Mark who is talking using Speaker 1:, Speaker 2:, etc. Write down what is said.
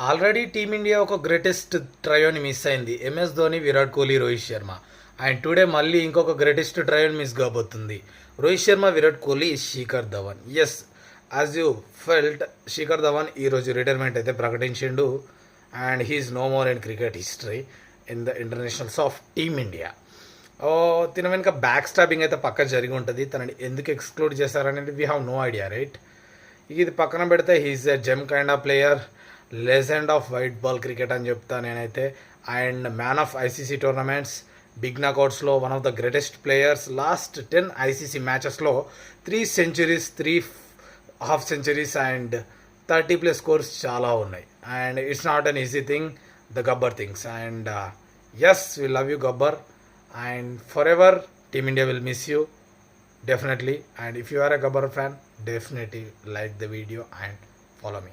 Speaker 1: Already team India ఒక greatest ట్రయోని miss అయింది. MS Dhoni, Virat Kohli, Rohit Sharma. And today మళ్ళీ ఇంకొక గ్రేటెస్ట్ ట్రయోని మిస్ కాబోతుంది. Rohit Sharma, Virat Kohli, Shikhar Dhawan. Yes, as you felt, Shikhar Dhawan ఈరోజు రిటైర్మెంట్ అయితే ప్రకటించిండు. And he's no more in cricket history in the internationals of team India. తిన వెనుక బ్యాక్ స్టాపింగ్ అయితే పక్క జరిగి ఉంటుంది. తనని ఎందుకు ఎక్స్క్లూడ్ చేశారనేది we have no idea, right? ఇది పక్కన పెడితే he's a gem kind of player, legend of white ball cricket అని చెప్తా నేనైతే. And man of ICC tournaments, big నాకౌట్స్లో one of the greatest players. Last 10 ICC మ్యాచెస్లో 3 centuries, 3 half centuries and 30+ scores చాలా ఉన్నాయి. And it's not an easy thing, the Gabbar things. And yes, we love you Gabbar. And for ever team India will miss you definitely. And if you are a Gabbar fan, definitely like the video and follow me.